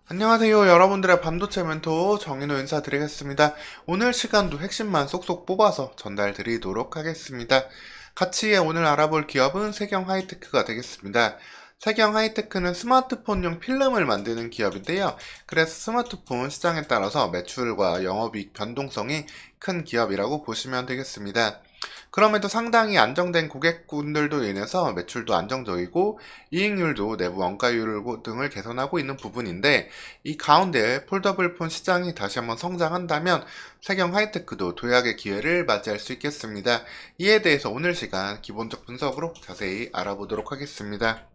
안녕하세요. 여러분들의 반도체 멘토 정인호 인사드리겠습니다. 오늘 시간도 핵심만 쏙쏙 뽑아서 전달 드리도록 하겠습니다. 같이 오늘 알아볼 기업은 세경 하이테크가 되겠습니다. 세경 하이테크는 스마트폰용 필름을 만드는 기업인데요. 그래서 스마트폰 시장에 따라서 매출과 영업이익 변동성이 큰 기업이라고 보시면 되겠습니다. 그럼에도 상당히 안정된 고객군들도 인해서 매출도 안정적이고 이익률도 내부 원가율 등을 개선하고 있는 부분인데, 이 가운데 폴더블폰 시장이 다시 한번 성장한다면 세경 하이테크도 도약의 기회를 맞이할 수 있겠습니다. 이에 대해서 오늘 시간 기본적 분석으로 자세히 알아보도록 하겠습니다.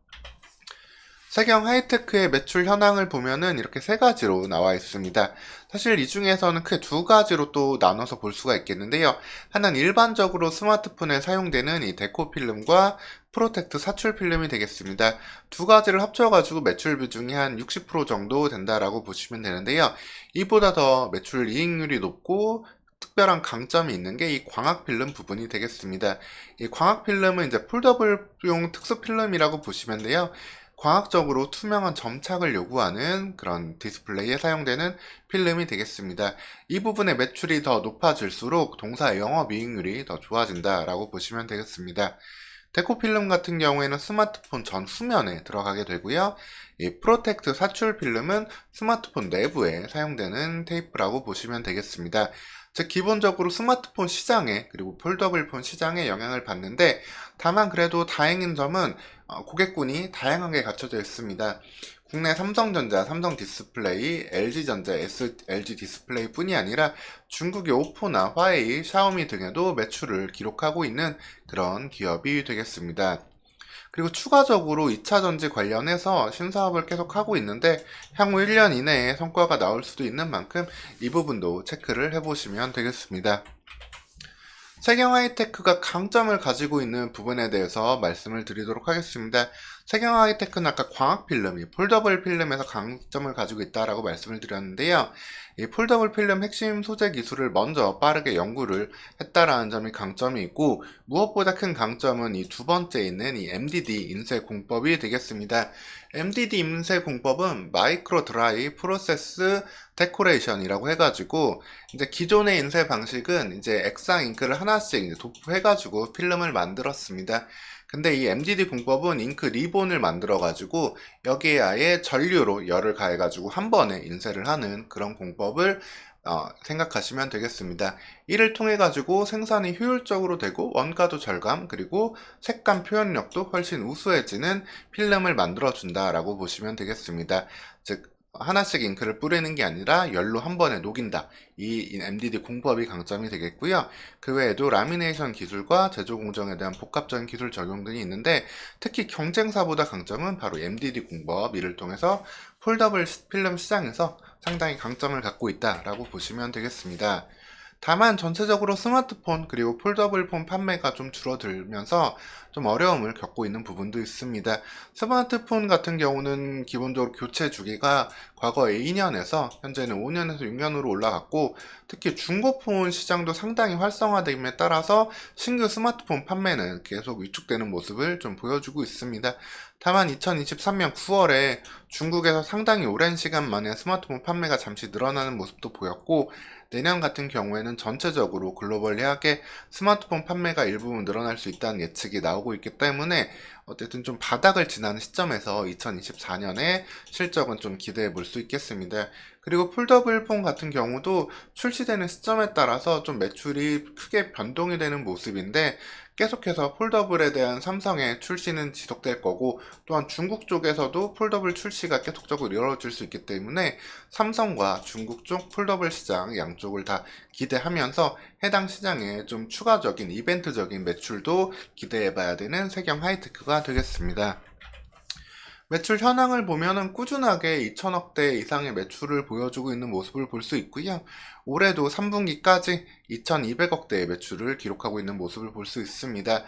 세경 하이테크의 매출 현황을 보면은 이렇게 세 가지로 나와 있습니다. 사실 이 중에서는 크게 두 가지로 또 나눠서 볼 수가 있겠는데요. 하나는 일반적으로 스마트폰에 사용되는 이 데코 필름과 프로텍트 사출 필름이 되겠습니다. 두 가지를 합쳐가지고 매출 비중이 한 60% 정도 된다라고 보시면 되는데요. 이보다 더 매출 이익률이 높고 특별한 강점이 있는 게 이 광학 필름 부분이 되겠습니다. 이 광학 필름은 이제 폴더블용 특수 필름이라고 보시면 돼요. 과학적으로 투명한 점착을 요구하는 그런 디스플레이에 사용되는 필름이 되겠습니다. 이 부분의 매출이 더 높아질수록 동사의 영업이익률이 더 좋아진다라고 보시면 되겠습니다. 데코 필름 같은 경우에는 스마트폰 전 후면에 들어가게 되고요. 이 프로텍트 사출 필름은 스마트폰 내부에 사용되는 테이프라고 보시면 되겠습니다. 즉 기본적으로 스마트폰 시장에 그리고 폴더블폰 시장에 영향을 받는데, 다만 그래도 다행인 점은 고객군이 다양하게 갖춰져 있습니다. 국내 삼성전자, 삼성디스플레이, LG전자, LG디스플레이 뿐이 아니라 중국의 오포나 화웨이, 샤오미 등에도 매출을 기록하고 있는 그런 기업이 되겠습니다. 그리고 추가적으로 2차 전지 관련해서 신사업을 계속 하고 있는데, 향후 1년 이내에 성과가 나올 수도 있는 만큼 이 부분도 체크를 해보시면 되겠습니다. 세경 하이테크가 강점을 가지고 있는 부분에 대해서 말씀을 드리도록 하겠습니다. 세경 하이테크는 아까 광학 필름이 폴더블 필름에서 강점을 가지고 있다라고 말씀을 드렸는데요. 이 폴더블 필름 핵심 소재 기술을 먼저 빠르게 연구를 했다라는 점이 강점이 있고, 무엇보다 큰 강점은 이 두 번째 있는 이 MDD 인쇄 공법이 되겠습니다. MDD 인쇄 공법은 마이크로 드라이 프로세스 데코레이션이라고 해가지고, 이제 기존의 인쇄 방식은 이제 액상 잉크를 하나씩 이제 도포해가지고 필름을 만들었습니다. 근데 이 MDD 공법은 잉크 리본을 만들어가지고 여기에 아예 전류로 열을 가해가지고 한 번에 인쇄를 하는 그런 공법을 생각하시면 되겠습니다. 이를 통해 가지고 생산이 효율적으로 되고 원가도 절감, 그리고 색감 표현력도 훨씬 우수해지는 필름을 만들어 준다라고 보시면 되겠습니다. 즉 하나씩 잉크를 뿌리는 게 아니라 열로 한 번에 녹인다. 이 MDD 공법이 강점이 되겠고요. 그 외에도 라미네이션 기술과 제조 공정에 대한 복합적인 기술 적용 등이 있는데, 특히 경쟁사보다 강점은 바로 MDD 공법, 이를 통해서 폴더블 필름 시장에서 상당히 강점을 갖고 있다라고 보시면 되겠습니다. 다만 전체적으로 스마트폰 그리고 폴더블폰 판매가 좀 줄어들면서 좀 어려움을 겪고 있는 부분도 있습니다. 스마트폰 같은 경우는 기본적으로 교체 주기가 과거에 2년에서 현재는 5년에서 6년으로 올라갔고, 특히 중고폰 시장도 상당히 활성화됨에 따라서 신규 스마트폰 판매는 계속 위축되는 모습을 좀 보여주고 있습니다. 다만 2023년 9월에 중국에서 상당히 오랜 시간 만에 스마트폰 판매가 잠시 늘어나는 모습도 보였고, 내년 같은 경우에는 전체적으로 글로벌리하게 스마트폰 판매가 일부분 늘어날 수 있다는 예측이 나오고 있기 때문에 어쨌든 좀 바닥을 지나는 시점에서 2024년에 실적은 좀 기대해 볼 수 있겠습니다. 그리고 폴더블폰 같은 경우도 출시되는 시점에 따라서 좀 매출이 크게 변동이 되는 모습인데, 계속해서 폴더블에 대한 삼성의 출시는 지속될 거고, 또한 중국 쪽에서도 폴더블 출시가 계속적으로 이루어질 수 있기 때문에 삼성과 중국 쪽 폴더블 시장 양쪽을 다 기대하면서 해당 시장에 좀 추가적인 이벤트적인 매출도 기대해 봐야 되는 세경 하이테크가 되겠습니다. 매출 현황을 보면은 꾸준하게 2천억대 이상의 매출을 보여주고 있는 모습을 볼 수 있고요. 올해도 3분기까지 2,200억대의 매출을 기록하고 있는 모습을 볼 수 있습니다.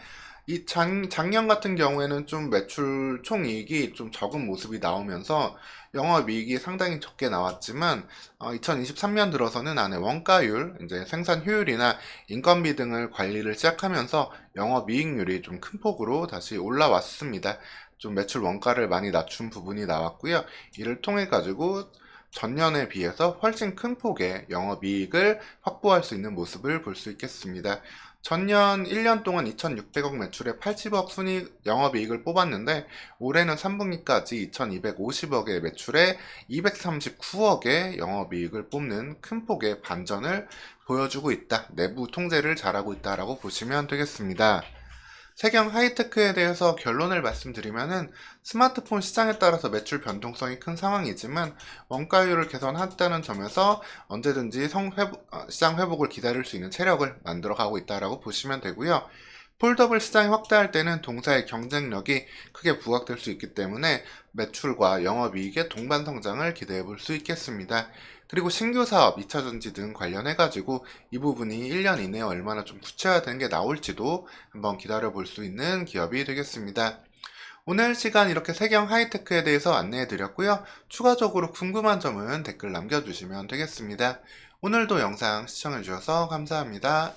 작년 같은 경우에는 좀 매출 총이익이 좀 적은 모습이 나오면서 영업이익이 상당히 적게 나왔지만, 2023년 들어서는 안에 원가율, 이제 생산 효율이나 인건비 등을 관리를 시작하면서 영업이익률이 좀 큰 폭으로 다시 올라왔습니다. 좀 매출 원가를 많이 낮춘 부분이 나왔고요. 이를 통해 가지고 전년에 비해서 훨씬 큰 폭의 영업이익을 확보할 수 있는 모습을 볼 수 있겠습니다. 전년 1년 동안 2,600억 매출에 80억 순이 영업이익을 뽑았는데 올해는 3분기까지 2,250억의 매출에 239억의 영업이익을 뽑는 큰 폭의 반전을 보여주고 있다. 내부 통제를 잘하고 있다라고 보시면 되겠습니다. 세경 하이테크에 대해서 결론을 말씀드리면은 스마트폰 시장에 따라서 매출 변동성이 큰 상황이지만 원가율을 개선했다는 점에서 언제든지 시장 회복을 기다릴 수 있는 체력을 만들어가고 있다라고 보시면 되고요. 폴더블 시장이 확대할 때는 동사의 경쟁력이 크게 부각될 수 있기 때문에 매출과 영업이익의 동반 성장을 기대해 볼 수 있겠습니다. 그리고 신규 사업, 2차전지 등 관련해가지고 이 부분이 1년 이내에 얼마나 좀 구체화된 게 나올지도 한번 기다려 볼 수 있는 기업이 되겠습니다. 오늘 시간 이렇게 세경 하이테크에 대해서 안내해 드렸고요. 추가적으로 궁금한 점은 댓글 남겨주시면 되겠습니다. 오늘도 영상 시청해 주셔서 감사합니다.